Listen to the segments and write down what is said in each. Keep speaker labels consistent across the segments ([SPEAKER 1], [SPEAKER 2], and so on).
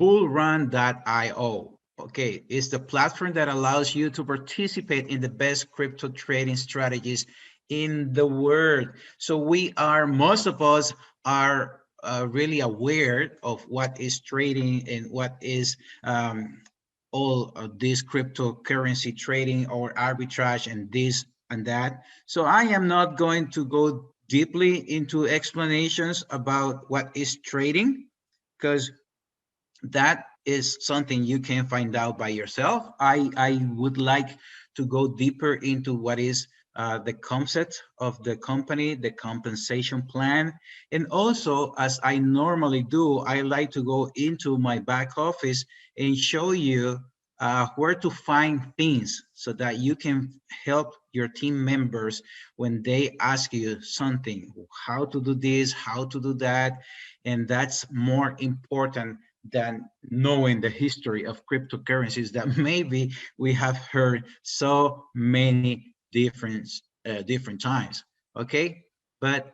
[SPEAKER 1] bullrun.io. Okay, it's the platform that allows you to participate in the best crypto trading strategies in the world. So most of us are really aware of what is trading and what is all of this cryptocurrency trading or arbitrage and this and that. So I am not going to go deeply into explanations about what is trading, because that is something you can find out by yourself. I would like to go deeper into what is the concept of the company, the compensation plan. And also, as I normally do, I like to go into my back office and show you where to find things so that you can help your team members when they ask you something, how to do this, how to do that. And that's more important than knowing the history of cryptocurrencies that maybe we have heard so many different times. Okay, but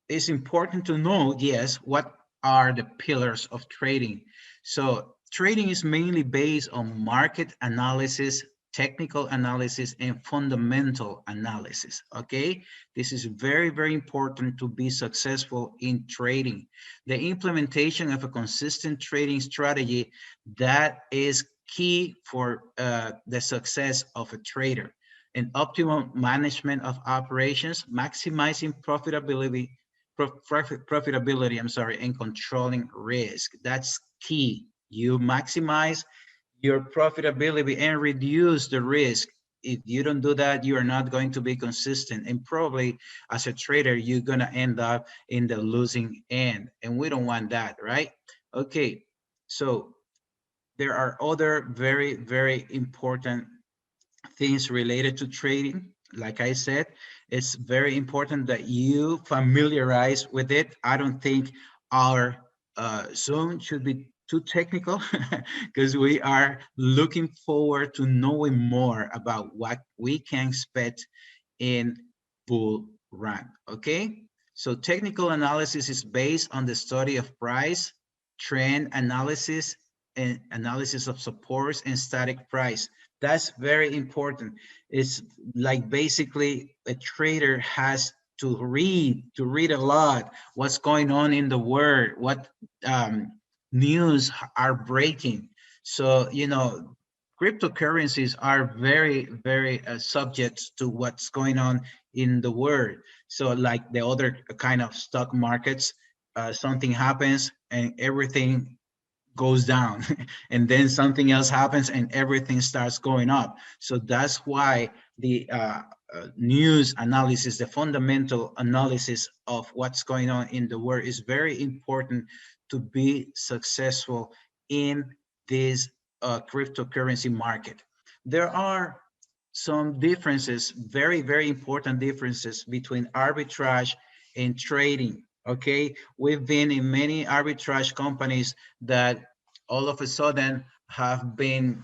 [SPEAKER 1] it's important to know, yes, what are the pillars of trading. So trading is mainly based on market analysis, technical analysis, and fundamental analysis. Okay, this is very, very important to be successful in trading. The implementation of a consistent trading strategy, that is key for the success of a trader. And optimal management of operations, maximizing profitability, I'm sorry, and controlling risk. That's key. You maximize your profitability and reduce the risk. If you don't do that, you are not going to be consistent. And probably as a trader, you're going to end up in the losing end. And we don't want that, right? Okay. So there are other very, very important things related to trading. Like I said, it's very important that you familiarize with it. I don't think our Zoom should be too technical because we are looking forward to knowing more about what we can expect in bull run. Okay, so technical analysis is based on the study of price, trend analysis, and analysis of supports and static price. That's very important. It's like basically a trader has to read a lot what's going on in the world, what news are breaking. So, cryptocurrencies are very, very subject to what's going on in the world. So like the other kind of stock markets, something happens and everything goes down and then something else happens and everything starts going up. So that's why the news analysis, the fundamental analysis of what's going on in the world is very important to be successful in this cryptocurrency market. There are some differences, very, very important differences between arbitrage and trading. Okay, we've been in many arbitrage companies that all of a sudden have been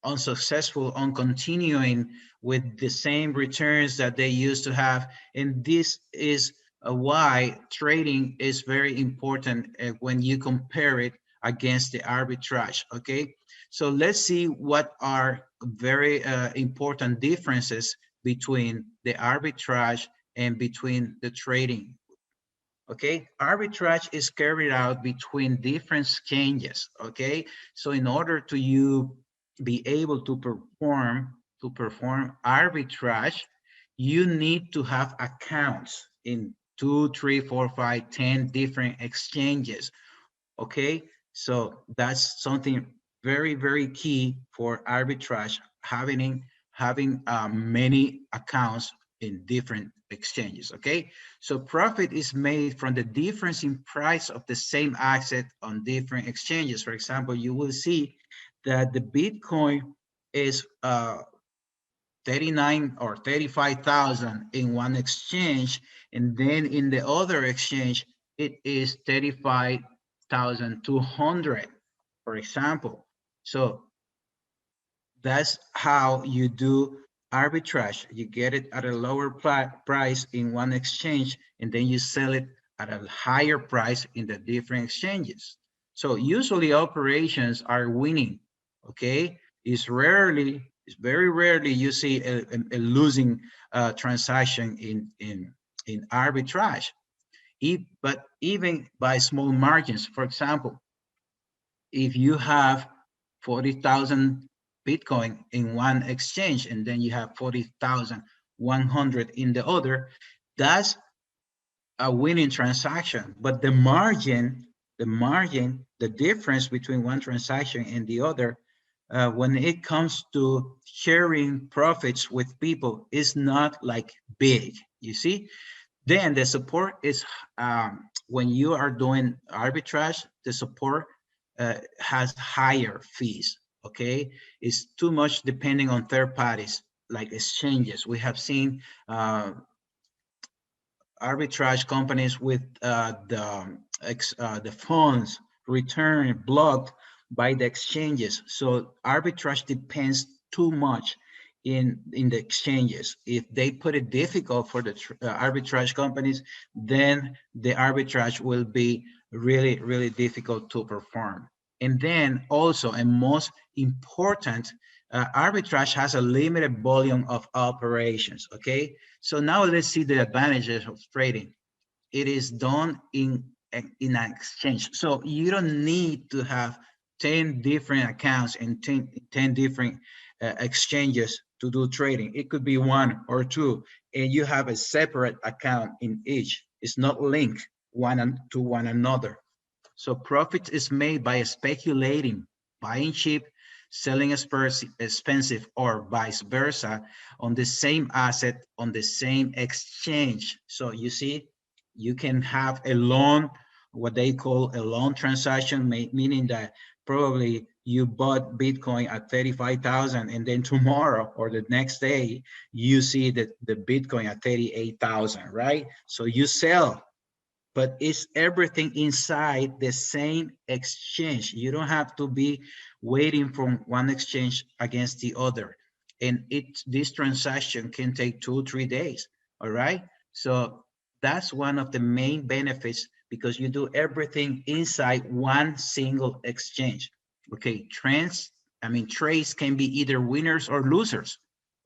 [SPEAKER 1] unsuccessful on continuing with the same returns that they used to have. And this is why trading is very important when you compare it against the arbitrage. Okay, so let's see what are very important differences between the arbitrage and between the trading. Okay, arbitrage is carried out between different exchanges. Okay, so in order to you be able to perform arbitrage, you need to have accounts in 2, 3, 4, 5, 10 different exchanges. Okay, so that's something very, very key for arbitrage, having many accounts in different exchanges. Okay, so profit is made from the difference in price of the same asset on different exchanges. For example, you will see that the Bitcoin is 39 or 35,000 in one exchange, and then in the other exchange it is 35,200, for example. So that's how you do arbitrage. You get it at a lower price in one exchange, and then you sell it at a higher price in the different exchanges. So usually operations are winning, okay? It's very rarely you see a losing transaction in arbitrage. But even by small margins, for example, if you have 40,000 Bitcoin in one exchange and then you have 40,100 in the other, that's a winning transaction. But the difference between one transaction and the other, when it comes to sharing profits with people, is not like big, you see? Then the support is, when you are doing arbitrage, the support has higher fees, okay? It's too much depending on third parties, like exchanges. We have seen arbitrage companies with the funds return blocked by the exchanges. So arbitrage depends too much in the exchanges. If they put it difficult for the arbitrage companies, then the arbitrage will be really difficult to perform. And then also, and most important, arbitrage has a limited volume of operations, okay? So now let's see the advantages of trading. It is done in an exchange. So you don't need to have 10 different accounts and 10 different exchanges to do trading. It could be one or two, and you have a separate account in each. It's not linked to one another. So profit is made by speculating, buying cheap, selling expensive, or vice versa on the same asset on the same exchange. So you see, you can have a loan, what they call a loan transaction, meaning that probably you bought Bitcoin at 35,000 and then tomorrow or the next day, you see that the Bitcoin at 38,000, right? So you sell, but it's everything inside the same exchange. You don't have to be waiting from one exchange against the other. And this transaction can take 2 or 3 days. All right. So that's one of the main benefits, because you do everything inside one single exchange. Okay. Trades can be either winners or losers.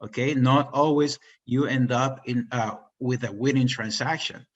[SPEAKER 1] Okay. Not always you end up with a winning transaction.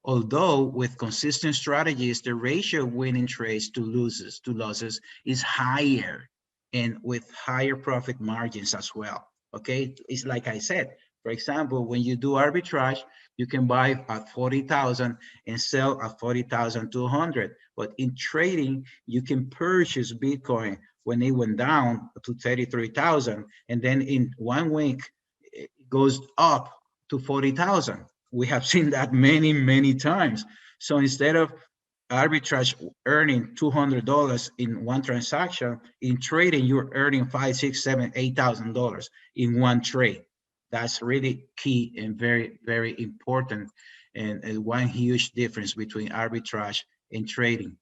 [SPEAKER 1] Although with consistent strategies, the ratio of winning trades to losses is higher, and with higher profit margins as well. Okay, it's like I said, for example, when you do arbitrage, you can buy at 40,000 and sell at 40,200. But in trading, you can purchase Bitcoin when it went down to 33,000, and then in 1 week, it goes up to 40,000. We have seen that many times. So instead of arbitrage earning $200 in one transaction, in trading you're earning $5, 6, 7, $8,000 in one trade. That's really key and very important, and one huge difference between arbitrage and trading.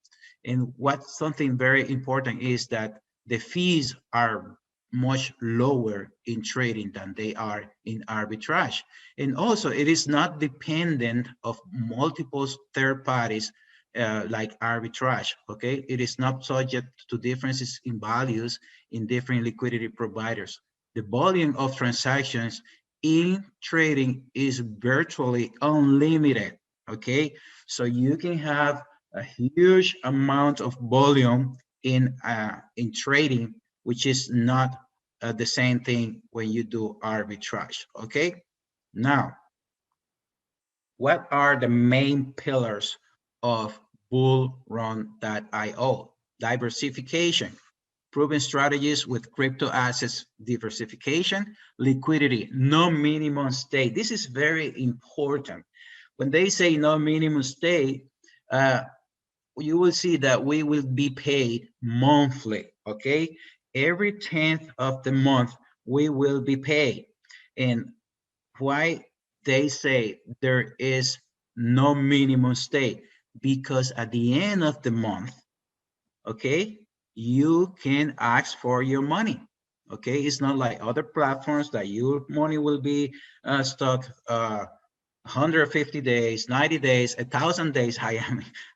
[SPEAKER 1] And what's something very important is that the fees are much lower in trading than they are in arbitrage. And also, it is not dependent of multiple third parties like arbitrage, okay? It is not subject to differences in values in different liquidity providers. The volume of transactions in trading is virtually unlimited, okay? So you can have a huge amount of volume in trading, which is not the same thing when you do arbitrage, okay? Now, what are the main pillars of bullrun.io? Diversification, proven strategies with crypto assets diversification, liquidity, no minimum stake. This is very important. When they say no minimum stake, you will see that we will be paid monthly, okay? Every 10th of the month, we will be paid. And why they say there is no minimum stake? Because at the end of the month, okay, you can ask for your money. Okay, it's not like other platforms that your money will be stuck 150 days, 90 days, 1,000 days. I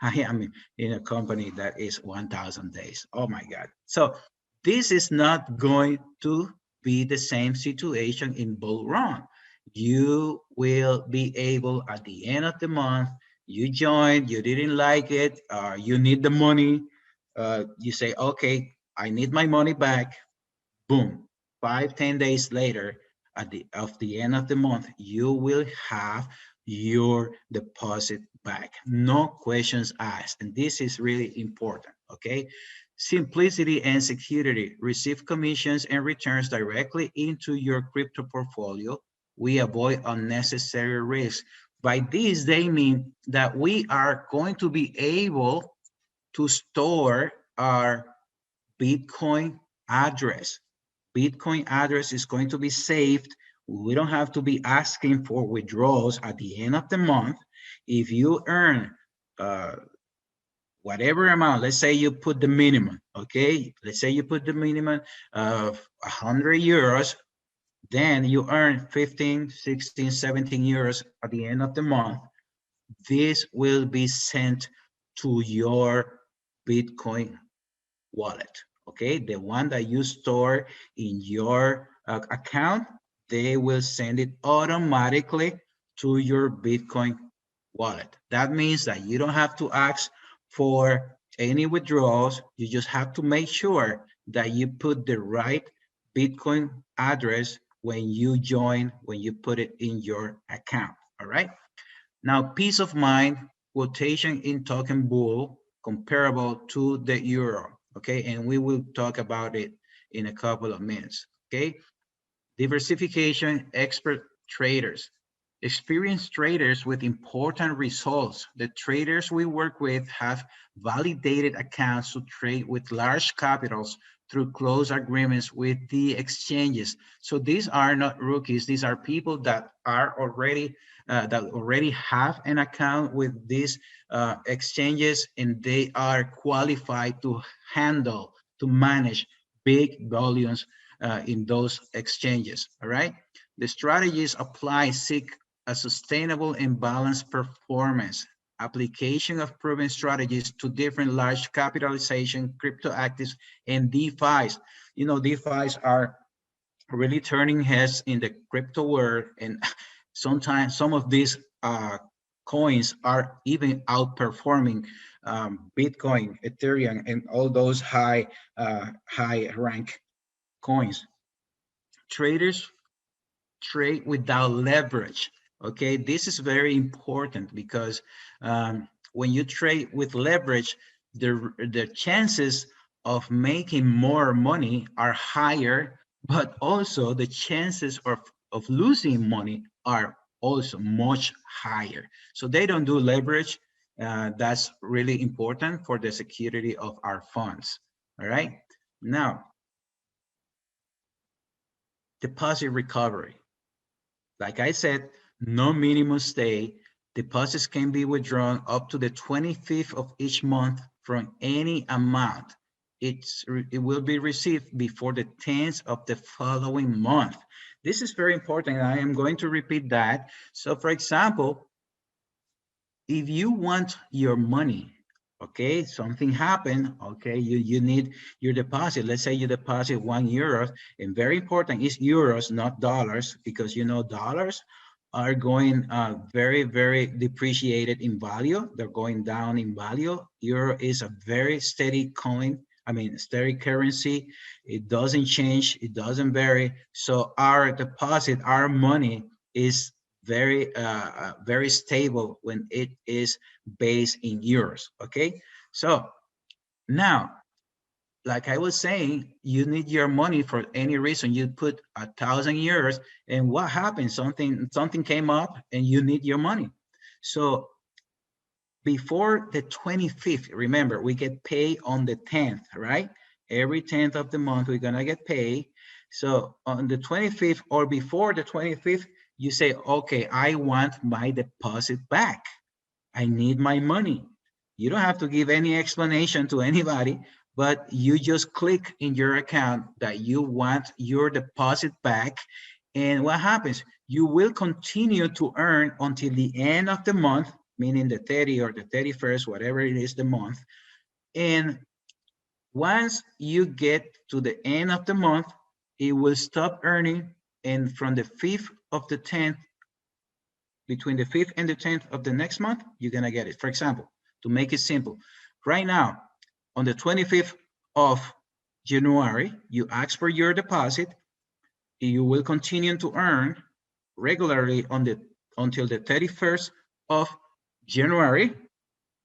[SPEAKER 1] am in a company that is 1,000 days. Oh my God. So this is not going to be the same situation in Bull Run. You will be able at the end of the month, you joined, you didn't like it, you need the money. You say, okay, I need my money back. Boom, 5, 10 days later, at the end of the month, you will have your deposit back. No questions asked. And this is really important. Okay. Simplicity and security. Receive commissions and returns directly into your crypto portfolio. We avoid unnecessary risk. By this, they mean that we are going to be able to store our Bitcoin address. Bitcoin address is going to be saved. We don't have to be asking for withdrawals at the end of the month. If you earn uh, whatever amount, let's say you put the minimum, okay? Let's say you put the minimum of 100 euros, then you earn 15, 16, 17 euros at the end of the month. This will be sent to your Bitcoin wallet. Okay, the one that you store in your account, they will send it automatically to your Bitcoin wallet. That means that you don't have to ask for any withdrawals. You just have to make sure that you put the right Bitcoin address when you join, when you put it in your account. All right. Now, peace of mind, quotation in token bull comparable to the euro. Okay, and we will talk about it in a couple of minutes. Okay, diversification, expert traders, experienced traders with important results. The traders we work with have validated accounts to trade with large capitals through close agreements with the exchanges. So these are not rookies. These are people that are already that already have an account with these exchanges, and they are qualified to handle, to manage big volumes in those exchanges. All right. The strategies applied seek a sustainable and balanced performance, application of proven strategies to different large capitalization, crypto actives, and DeFi's. You know, DeFi's are really turning heads in the crypto world, and sometimes some of these coins are even outperforming Bitcoin, Ethereum, and all those high rank coins. Traders trade without leverage. Okay, this is very important because when you trade with leverage, the chances of making more money are higher, but also the chances of losing money are also much higher. So they don't do leverage. That's really important for the security of our funds. All right. Now, deposit recovery. Like I said, no minimum stay. Deposits can be withdrawn up to the 25th of each month from any amount. It will be received before the 10th of the following month. This is very important. I am going to repeat that. So for example, if you want your money, okay, something happened, okay, you need your deposit. Let's say you deposit €1, and very important is euros, not dollars, because you know dollars are going very, very depreciated in value. They're going down in value. Euro is a very steady coin. I mean, steady currency. It doesn't change. It doesn't vary. So our deposit, our money is very stable when it is based in euros. Okay, so now, like I was saying, you need your money for any reason. You put 1,000 euros, and what happened? Something came up, and you need your money. So before the 25th, remember, we get paid on the 10th, right? Every 10th of the month, we're gonna get paid. So on the 25th or before the 25th, you say, okay, I want my deposit back. I need my money. You don't have to give any explanation to anybody, but you just click in your account that you want your deposit back. And what happens? you will continue to earn until the end of the month, meaning the 30 or the 31st, whatever it is the month. And once you get to the end of the month, it will stop earning. And from the 5th of the 10th, between the 5th and the 10th of the next month, you're gonna get it. For example, to make it simple, right now, on the 25th of January, you ask for your deposit, you will continue to earn regularly until the 31st of January,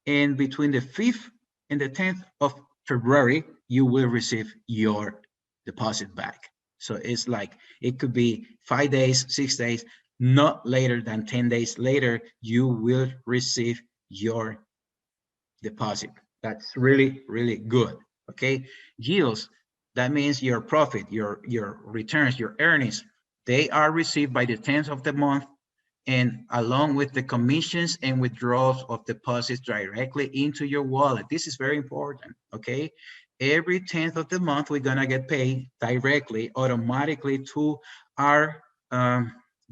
[SPEAKER 1] and between the 5th and the 10th of February, you will receive your deposit back. So it's like, it could be 5 days, 6 days, not later than 10 days later, you will receive your deposit. That's really, really good. Okay. Yields, that means your profit, your returns, your earnings, they are received by the 10th of the month, and along with the commissions and withdrawals of deposits directly into your wallet. This is very important, okay? Every 10th of the month, we're gonna get paid directly, automatically to our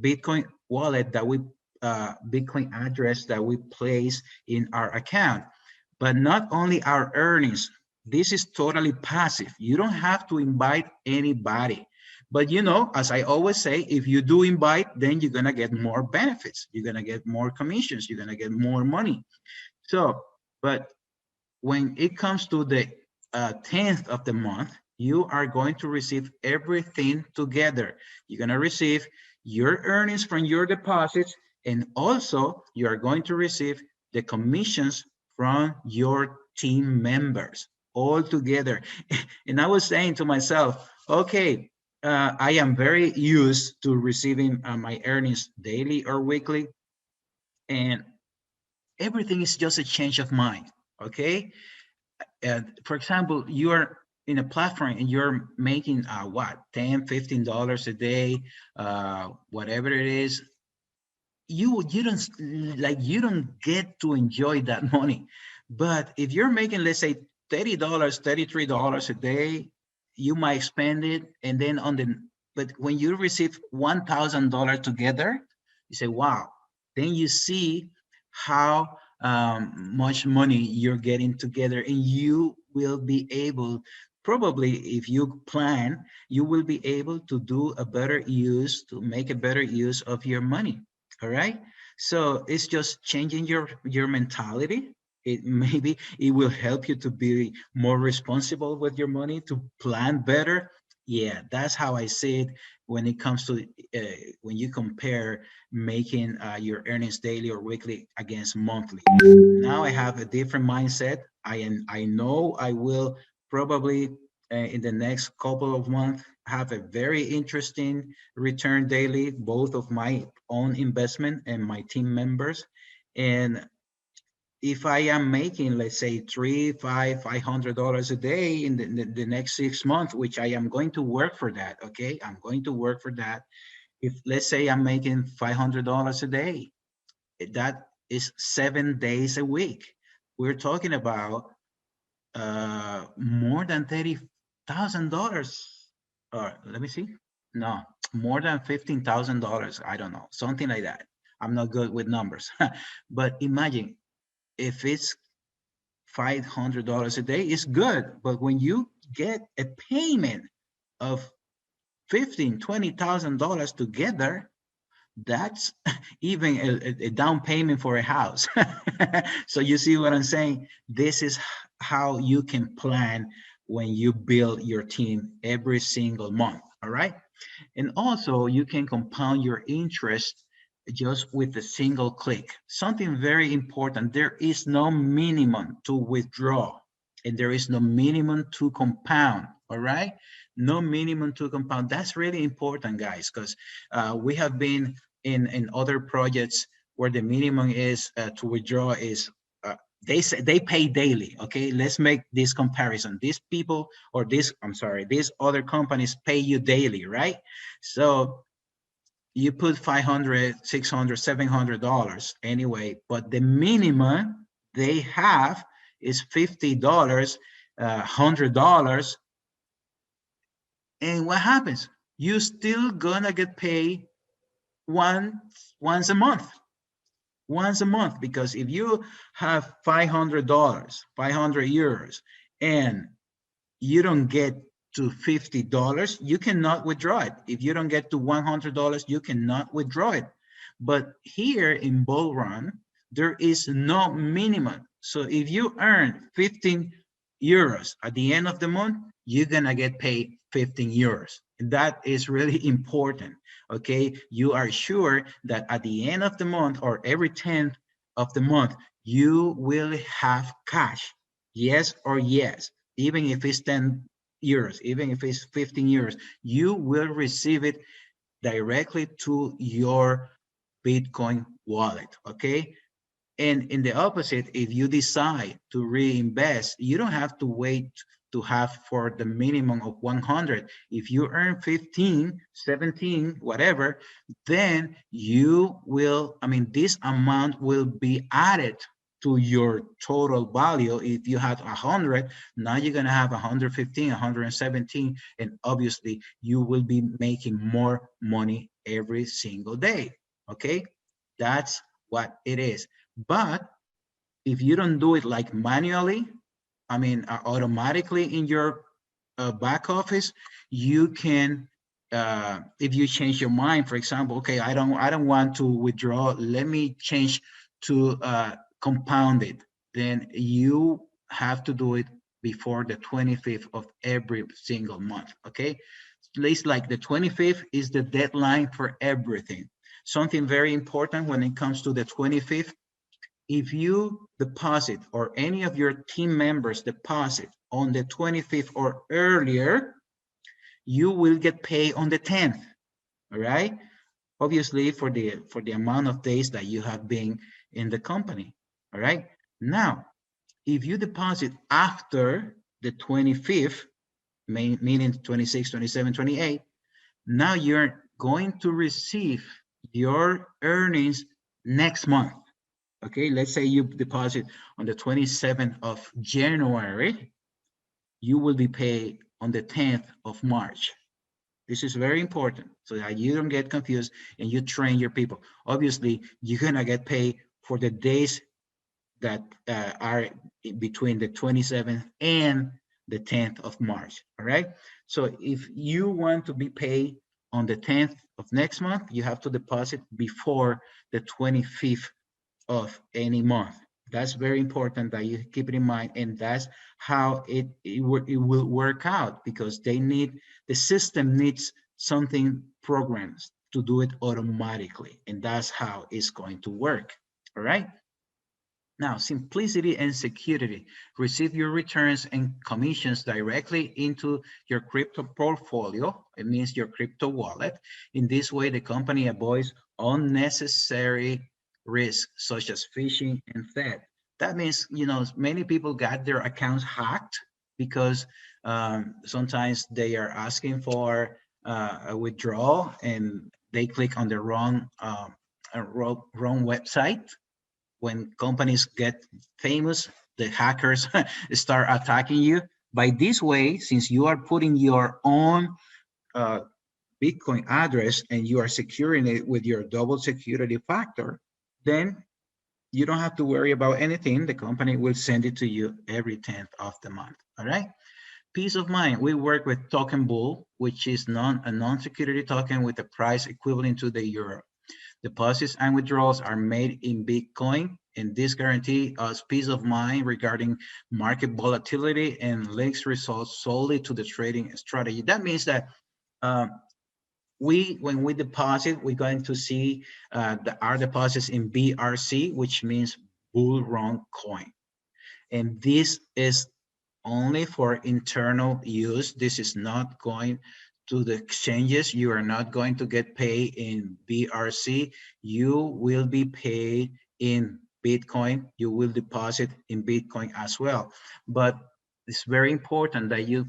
[SPEAKER 1] Bitcoin wallet that we, Bitcoin address that we place in our account. But not only our earnings, this is totally passive. You don't have to invite anybody. But you know, as I always say, if you do invite, then you're gonna get more benefits. You're gonna get more commissions. You're gonna get more money. So, but when it comes to the 10th of the month, you are going to receive everything together. You're gonna receive your earnings from your deposits, and also you are going to receive the commissions from your team members all together. And I was saying to myself, okay, I am very used to receiving my earnings daily or weekly, and everything is just a change of mind, okay? For example, you are in a platform and you're making what, $10, $15 a day, whatever it is. You don't, like, you don't get to enjoy that money. But if you're making, let's say, $30, $33 a day, you might spend it, and then but when you receive $1,000 together, you say, wow. Then you see how much money you're getting together, and you will be able, probably, if you plan, you will be able to do a better use, to make a better use of your money. All right. So it's just changing your mentality. It maybe it will help you to be more responsible with your money, to plan better. Yeah, that's how I see it when it comes to when you compare making your earnings daily or weekly against monthly. Now I have a different mindset. I know I will probably in the next couple of months have a very interesting return daily, both of my own investment and my team members. And if I am making, let's say, $500 a day in the next 6 months, which I am going to work for that, okay? I'm going to work for that. If, let's say, I'm making $500 a day, that is 7 days a week. We're talking about more than $30,000. Or let me see. No, more than $15,000. I don't know, something like that. I'm not good with numbers, but imagine if it's $500 a day, it's good. But when you get a payment of $15,000, $20,000 together, that's even a down payment for a house. So you see what I'm saying? This is how you can plan when you build your team every single month. All right. And also you can compound your interest just with a single click. Something very important, there is no minimum to withdraw, and there is no minimum to compound. All right. No minimum to compound. That's really important, guys, because we have been in other projects where the minimum is to withdraw is they say they pay daily. Okay, let's make this comparison. These people, or this, I'm sorry, these other companies pay you daily, right? So you put 500, 600, $700 anyway, but the minimum they have is $50, $100. And what happens? You still gonna get paid once a month. Once a month, because if you have $500, 500 euros, and you don't get to $50, you cannot withdraw it. If you don't get to $100, you cannot withdraw it. But here in Bull Run, there is no minimum. So if you earn 15 euros at the end of the month, you're gonna get paid 15 euros. That is really important, okay? You are sure that at the end of the month or every 10th of the month, you will have cash, yes or yes. Even if it's 10 euros, even if it's 15 euros, you will receive it directly to your Bitcoin wallet, okay? And in the opposite, if you decide to reinvest, you don't have to wait to have for the minimum of 100. If you earn 15, 17, whatever, then you will, I mean, this amount will be added to your total value. If you had 100, now you're gonna have 115, 117, and obviously you will be making more money every single day, okay? That's what it is. But if you don't do it like manually, I mean, automatically in your back office, you can, if you change your mind, for example, okay, I don't want to withdraw, let me change to compounded, then you have to do it before the 25th of every single month, okay? At least like the 25th is the deadline for everything. Something very important when it comes to the 25th, if you deposit or any of your team members deposit on the 25th or earlier, you will get paid on the 10th, all right? Obviously for the amount of days that you have been in the company, all right? Now, if you deposit after the 25th, meaning 26, 27, 28, now you're going to receive your earnings next month. Okay, let's say you deposit on the 27th of January, you will be paid on the 10th of March. This is very important so that you don't get confused and you train your people. Obviously, you're gonna get paid for the days that are between the 27th and the 10th of March, all right? So if you want to be paid on the 10th of next month, you have to deposit before the 25th of any month. That's very important that you keep it in mind, and that's how it will work out, because the system needs something programmed to do it automatically, and that's how it's going to work. All right. Now, simplicity and security. Receive your returns and commissions directly into your crypto portfolio. It means your crypto wallet. In this way, the company avoids unnecessary risks such as phishing and theft. That means, you know, many people got their accounts hacked because sometimes they are asking for a withdrawal and they click on the wrong website. When companies get famous, the hackers start attacking you. By this way, since you are putting your own uh, Bitcoin address and you are securing it with your double security factor, then you don't have to worry about anything. The company will send it to you every 10th of the month. All right. Peace of mind. We work with Token Bull, which is a non-security token with a price equivalent to the euro. Deposits and withdrawals are made in Bitcoin, and this guarantees us peace of mind regarding market volatility and links results solely to the trading strategy. That means that when we deposit, we're going to see our deposits in BRC, which means Bull Run coin. And this is only for internal use. This is not going to the exchanges. You are not going to get paid in BRC. You will be paid in Bitcoin. You will deposit in Bitcoin as well. But it's very important that you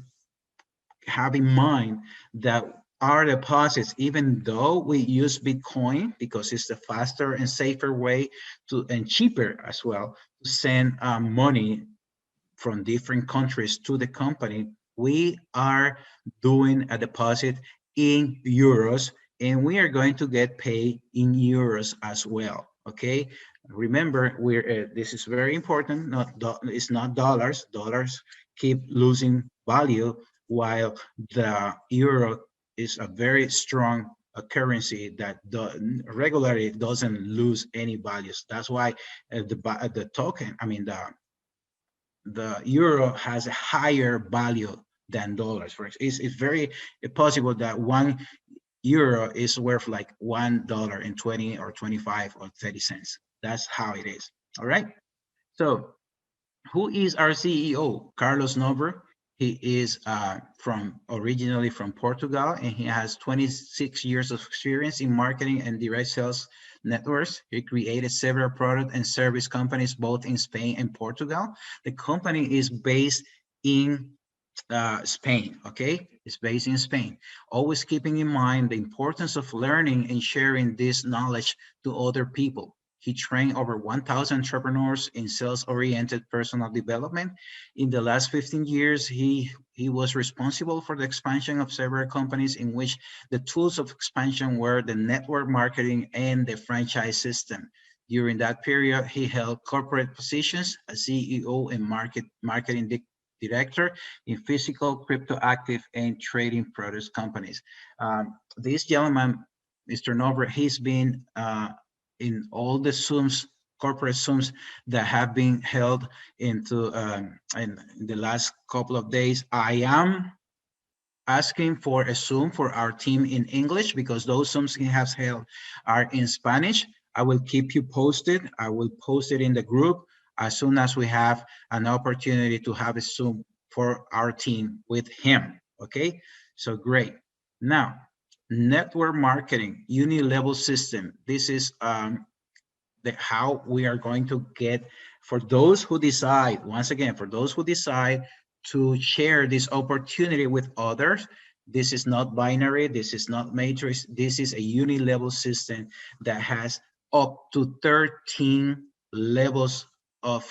[SPEAKER 1] have in mind that our deposits, even though we use Bitcoin because it's the faster and safer way to, and cheaper as well, to send money from different countries to the company, we are doing a deposit in euros, and we are going to get paid in euros as well. Okay, remember, this is very important. It's not dollars. Dollars keep losing value, while the euro is a very strong currency that regularly doesn't lose any values. That's why the token, I mean the euro has a higher value than dollars. For it's very possible that €1 is worth like $1.20 or 25 or 30 cents. That's how it is. All right. So who is our CEO? Carlos Nobre. He is from originally from Portugal, and he has 26 years of experience in marketing and direct sales networks. He created several product and service companies both in Spain and Portugal. The company is based in Spain, okay? It's based in Spain. Always keeping in mind the importance of learning and sharing this knowledge to other people. He trained over 1,000 entrepreneurs in sales-oriented personal development. In the last 15 years, he was responsible for the expansion of several companies in which the tools of expansion were the network marketing and the franchise system. During that period, he held corporate positions as CEO and marketing director in physical, crypto active, and trading products companies. This gentleman, Mr. Nobre, he's been in all the Zooms, corporate Zooms that have been held into in the last couple of days. I am asking for a Zoom for our team in English because those Zooms he has held are in Spanish. I will keep you posted. I will post it in the group as soon as we have an opportunity to have a Zoom for our team with him, okay? So great. Now, network marketing, uni-level system. This is how we are going to get, for those who decide, once again, for those who decide to share this opportunity with others, this is not binary, this is not matrix, this is a uni-level system that has up to 13 levels of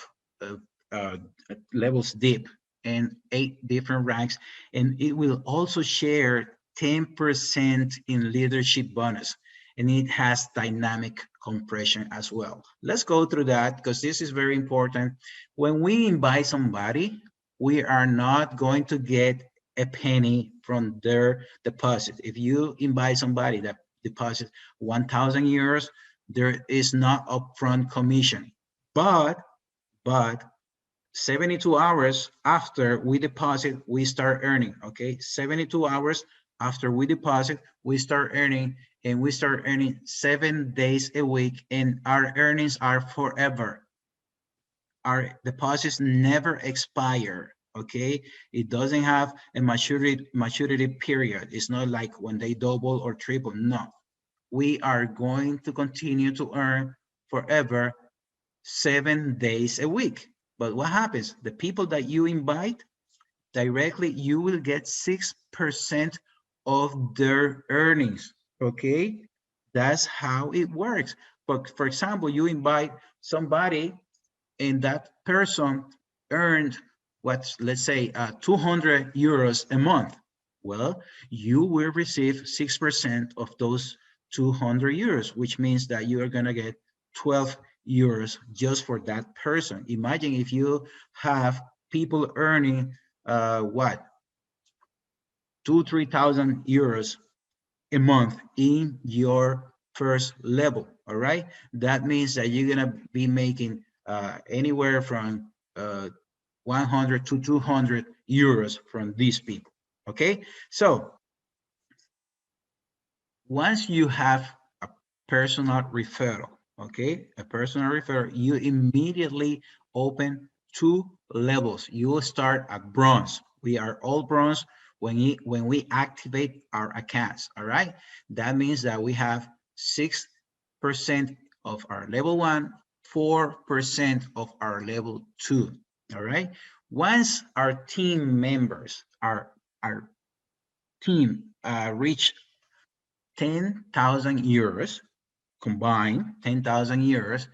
[SPEAKER 1] levels deep and 8 different ranks, and it will also share 10% in leadership bonus, and it has dynamic compression as well. Let's go through that because this is very important. When we invite somebody, we are not going to get a penny from their deposit. If you invite somebody that deposits 1,000 euros, there is not upfront commission, but 72 hours after we deposit, we start earning, okay? 72 hours after we deposit, we start earning, and we start earning 7 days a week, and our earnings are forever. Our deposits never expire, okay? It doesn't have a maturity period. It's not like when they double or triple, no. We are going to continue to earn forever 7 days a week. But what happens? The people that you invite directly, you will get 6% of their earnings, okay? That's how it works. But for example, you invite somebody and that person earned let's say 200 euros a month. Well, you will receive 6% of those 200 euros, which means that you are gonna get 12 euros just for that person. Imagine if you have people earning what, 2,000-3,000 euros a month in your first level. All right, that means that you're gonna be making anywhere from 100 to 200 euros from these people. Okay, so once you have a personal referral, okay, a personal referral, you immediately open 2 levels. You will start at bronze. We are all bronze when we activate our accounts. All right, that means that we have 6% of our level 1, 4% of our level 2. All right, once our team members, our team reach 10,000 euros combined, 10,000 euros,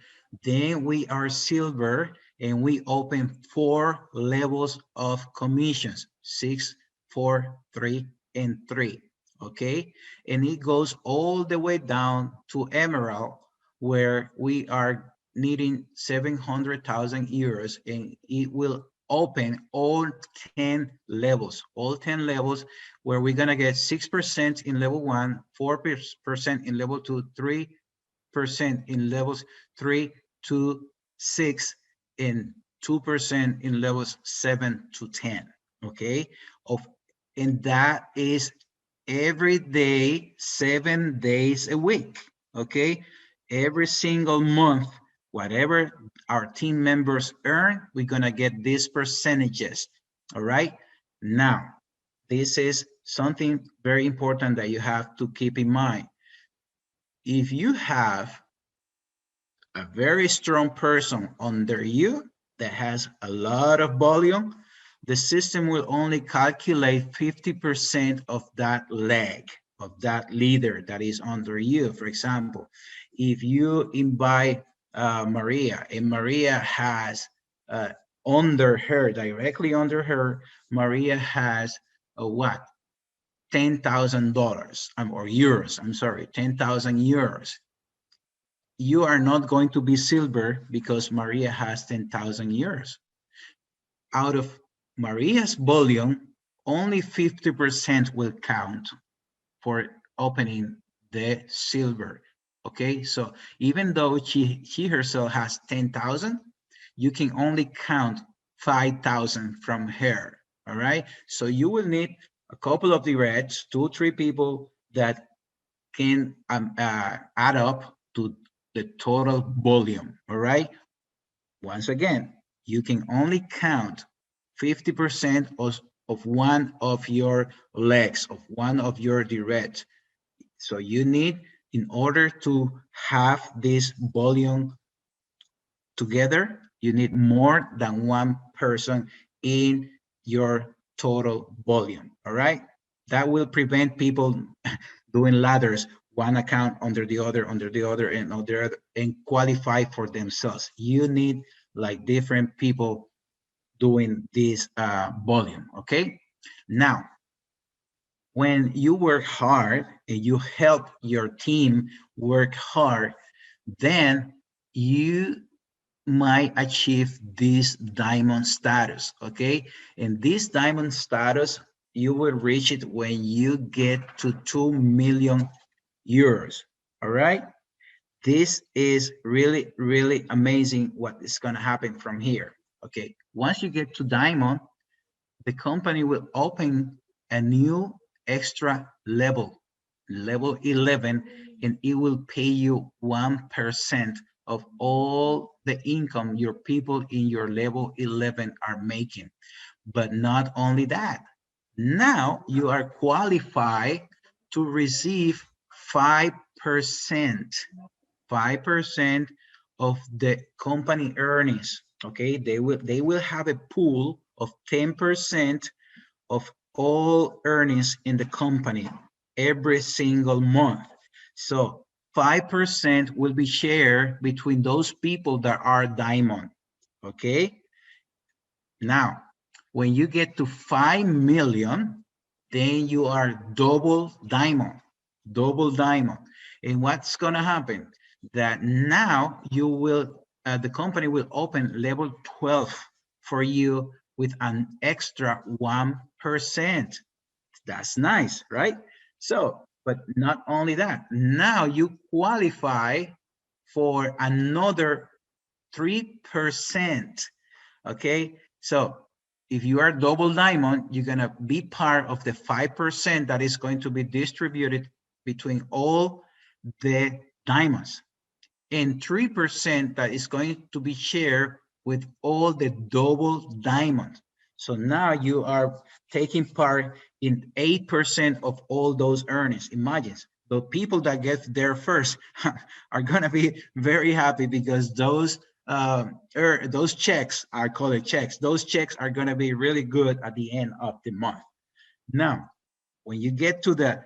[SPEAKER 1] then we are silver and we open 4 levels of commissions, 6, 4, 3, and 3. okay? And it goes all the way down to Emerald, where we are needing 700,000 euros, and it will open all 10 levels, where we're gonna get 6% in level 1, 4% in level 2, 3% in levels 3 to 6, and 2% in levels 7 to 10, okay? And that is every day, 7 days a week, okay? Every single month, whatever our team members earn, we're gonna get these percentages, all right? Now, this is something very important that you have to keep in mind. If you have a very strong person under you that has a lot of volume, the system will only calculate 50% of that leg, of that leader that is under you. For example, if you invite Maria, and Maria has under her, directly under her, Maria has what? $10,000 or euros, I'm sorry, 10,000 euros. You are not going to be silver because Maria has 10,000 euros. Out of Maria's volume, only 50% will count for opening the silver. Okay, so even though she herself has 10,000, you can only count 5,000 from her. All right, so you will need a couple of directs, 2-3 people that can add up to the total volume. All right, once again, you can only count 50% of one of your legs, of one of your directs. So you need, in order to have this volume together, you need more than one person in your total volume, all right? That will prevent people doing ladders, one account under the other, and qualify for themselves. You need like different people doing this volume, okay? Now, when you work hard and you help your team work hard, then you might achieve this diamond status, okay? And this diamond status, you will reach it when you get to 2 million euros, all right? This is really, really amazing what is gonna happen from here, okay? Once you get to diamond, the company will open a new extra level, level 11, and it will pay you 1% of all the income your people in your level 11 are making. But not only that, now you are qualified to receive 5%, 5% of the company earnings. Okay, they will have a pool of 10% of all earnings in the company every single month. So 5% will be shared between those people that are diamond. Okay, now when you get to 5 million, then you are double diamond, double diamond. And what's gonna happen? That now you will, the company will open level 12 for you with an extra 1%. That's nice, right? So, but not only that, now you qualify for another 3%, okay? So if you are double diamond, you're gonna be part of the 5% that is going to be distributed between all the diamonds, and 3% that is going to be shared with all the double diamonds. So now you are taking part in 8% of all those earnings. Imagine, the people that get there first are gonna be very happy, because those checks are called checks. Those checks are gonna be really good at the end of the month. Now, when you get to the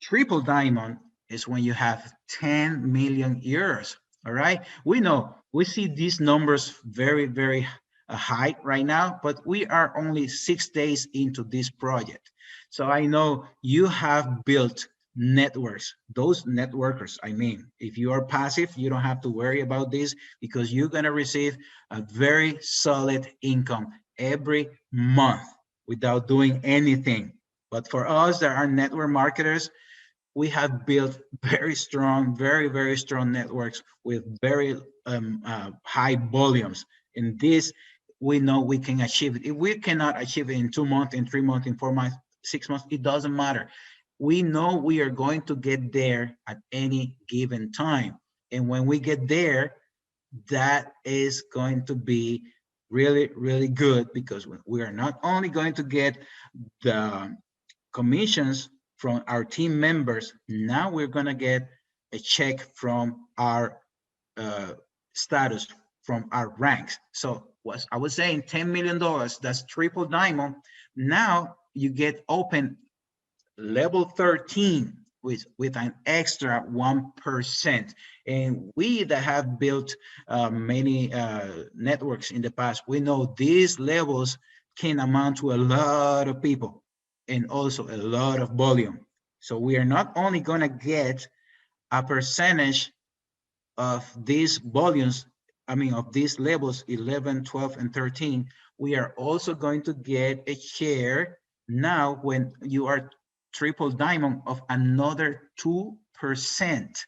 [SPEAKER 1] triple diamond, is when you have 10 million euros. All right, we know, we see these numbers very, very height right now, but we are only 6 days into this project. So I know you have built networks, those networkers. I mean, if you are passive, you don't have to worry about this because you're going to receive a very solid income every month without doing anything. But for us that are network marketers, we have built very strong, very strong networks with very high volumes. And this, we know we can achieve it. If we cannot achieve it in 2 months, in 3 months, in 4 months, 6 months, it doesn't matter. We know we are going to get there at any given time. And when we get there, that is going to be really good because we are not only going to get the commissions from our team members, now we're going to get a check from our status, from our ranks. So was I was saying $10 million, that's triple diamond. Now you get open level 13 with an extra 1%. And we that have built many networks in the past, we know these levels can amount to a lot of people and also a lot of volume. So we are not only going to get a percentage of these volumes, I mean, of these levels 11, 12, and 13, we are also going to get a share now when you are triple diamond of another 2%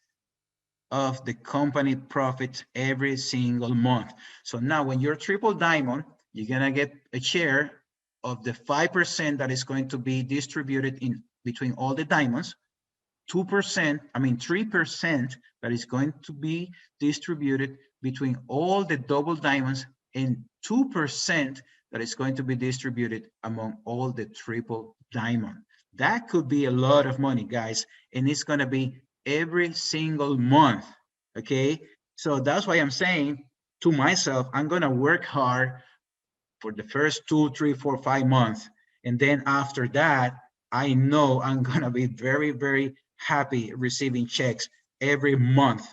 [SPEAKER 1] of the company profits every single month. So now when you're triple diamond, you're gonna get a share of the 5% that is going to be distributed in between all the diamonds, 2%, I mean 3% that is going to be distributed between all the double diamonds, and 2% that is going to be distributed among all the triple diamond. That could be a lot of money, guys, and it's going to be every single month. Okay, so that's why I'm saying to myself, I'm going to work hard for the first 2, 3, 4, 5 months, and then after that, I know I'm going to be very happy receiving checks every month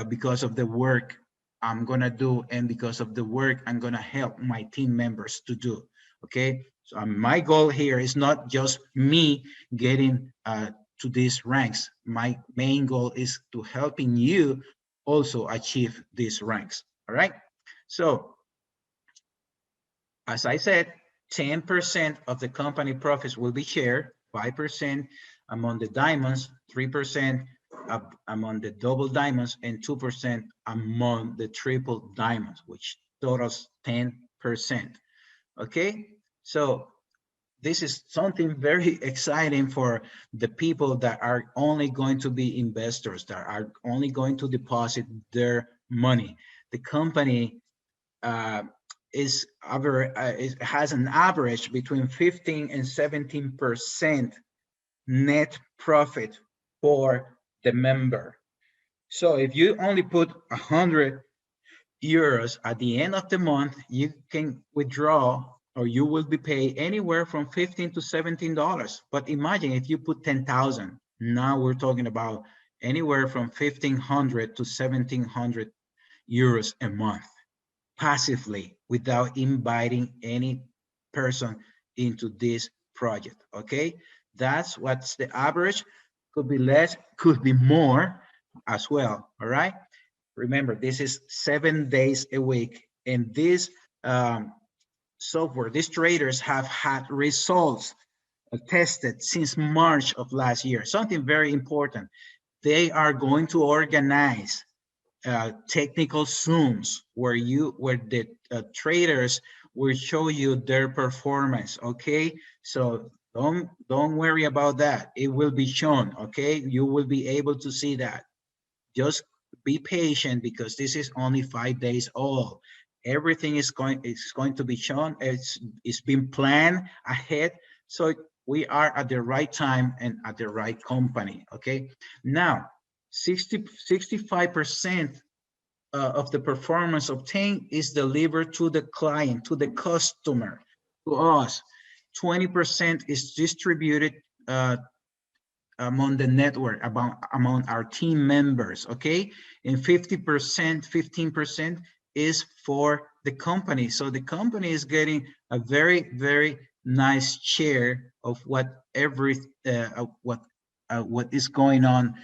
[SPEAKER 1] because of the work I'm going to do and because of the work I'm going to help my team members to do. Okay, so my goal here is not just me getting to these ranks. My main goal is to helping you also achieve these ranks. All right, so as I said, 10% of the company profits will be shared, 5% among the diamonds, 3% among the double diamonds, and 2% among the triple diamonds, which totals 10%. Okay, so this is something very exciting for the people that are only going to be investors, that are only going to deposit their money. The company it has an average between 15 and 17% net profit for the member. So if you only put 100 euros at the end of the month, you can withdraw, or you will be paid anywhere from $15 to $17. But imagine if you put 10,000, now we're talking about anywhere from 1,500 to 1,700 euros a month, passively, without inviting any person into this project. Okay, that's what's the average. Could be less, could be more as well. All right, remember, this is 7 days a week, and this software, these traders have had results tested since March of last year. Something very important, they are going to organize technical Zooms where the traders will show you their performance. Okay, so don't worry about that. It will be shown. Okay, you will be able to see that. Just be patient because this is only 5 days old. Everything is going to be shown. It's been planned ahead, so we are at the right time and at the right company. Okay, now 65% of the performance obtained is delivered to the client, to the customer, to us. 20% is distributed among the network, among our team members, okay? And 15% is for the company. So the company is getting a very, very nice share of what is going on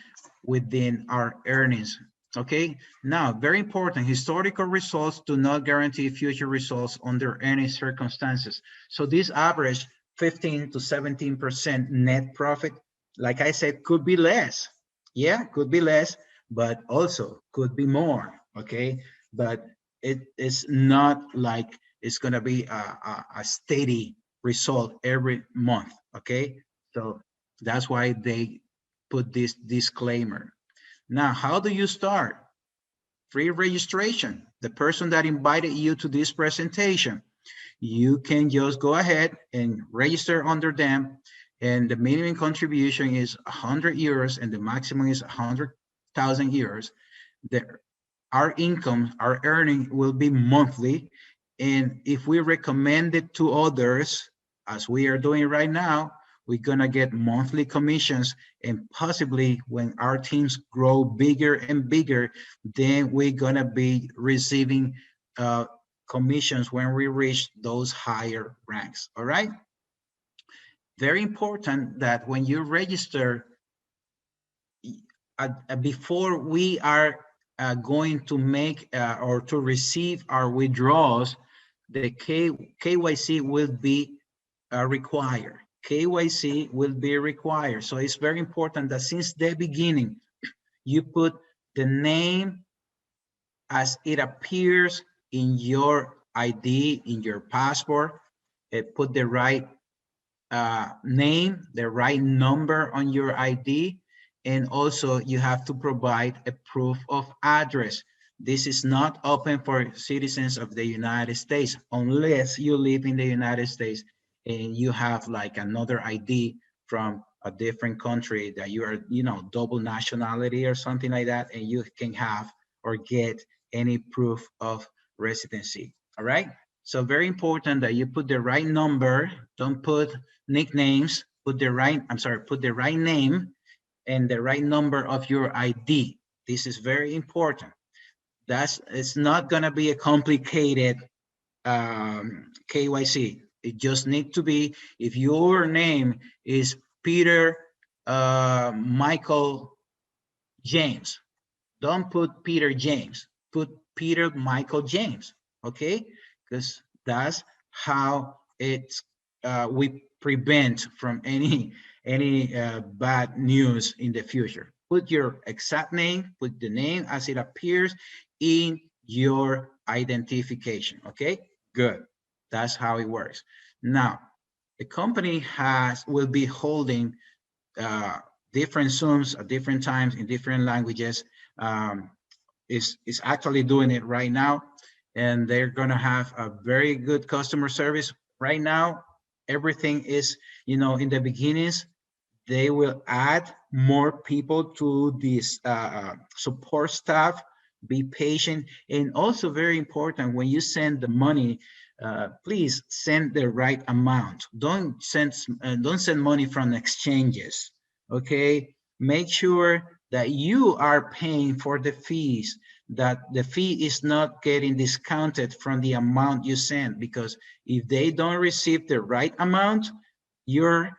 [SPEAKER 1] within our earnings. Okay, now very important, historical results do not guarantee future results under any circumstances. So this average 15 to 17% net profit, like I said, could be less. Yeah, could be less, but also could be more. Okay, but it is not like it's going to be a steady result every month. Okay, so that's why they put this disclaimer. Now, how do you start? Free registration. The person that invited you to this presentation, you can just go ahead and register under them, and the minimum contribution is 100 euros and the maximum is 100,000 euros. Our income, our earning will be monthly, and if we recommend it to others, as we are doing right now, we're gonna get monthly commissions, and possibly when our teams grow bigger and bigger, then we're gonna be receiving commissions when we reach those higher ranks. All right, very important that when you register, before we are going to make or to receive our withdrawals, the KYC will be required. KYC will be required. So it's very important that since the beginning, you put the name as it appears in your ID, in your passport, put the right name, the right number on your ID, and also you have to provide a proof of address. This is not open for citizens of the United States unless you live in the United States and you have like another ID from a different country that you are, you know, double nationality or something like that, and you can have or get any proof of residency. All right. So very important that you put the right number. Don't put nicknames. Put the right, I'm sorry, put the right name and the right number of your ID. This is very important. It's not gonna be a complicated KYC. It just need to be, if your name is Peter Michael James, don't put Peter James, put Peter Michael James, okay? Because that's how it's, we prevent from any bad news in the future. Put your exact name, put the name as it appears in your identification, okay? Good, that's how it works. Now, the company will be holding different Zooms at different times in different languages. Is actually doing it right now, and they're gonna have a very good customer service. Right now, everything is, you know, in the beginnings, they will add more people to this support staff. Be patient, and also very important, when you send the money, please send the right amount. Don't send money from exchanges. Okay, make sure that you are paying for the fees, that the fee is not getting discounted from the amount you send, because if they don't receive the right amount, your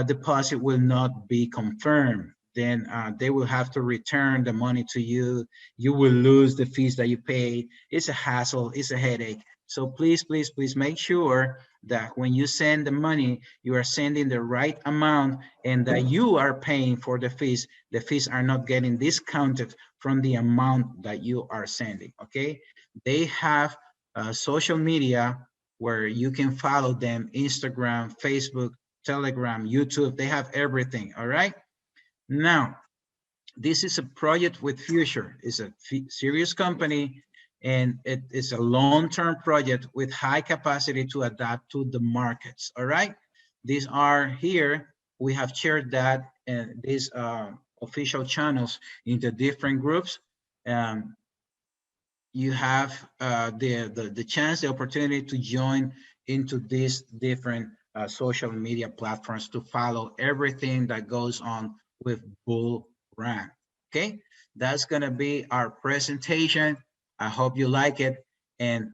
[SPEAKER 1] deposit will not be confirmed. Then they will have to return the money to you. You will lose the fees that you paid. It's a hassle, it's a headache. So please, please, please make sure that when you send the money, you are sending the right amount, and that you are paying for the fees. The fees are not getting discounted from the amount that you are sending, okay? They have social media where you can follow them: Instagram, Facebook, Telegram, YouTube. They have everything, all right? Now, this is a project with future. It's a serious company, and it is a long-term project with high capacity to adapt to the markets, all right? These are here. We have shared that and these official channels into different groups. You have the chance, the opportunity to join into these different social media platforms to follow everything that goes on with Bull Run. Okay, that's gonna be our presentation. I hope you like it. and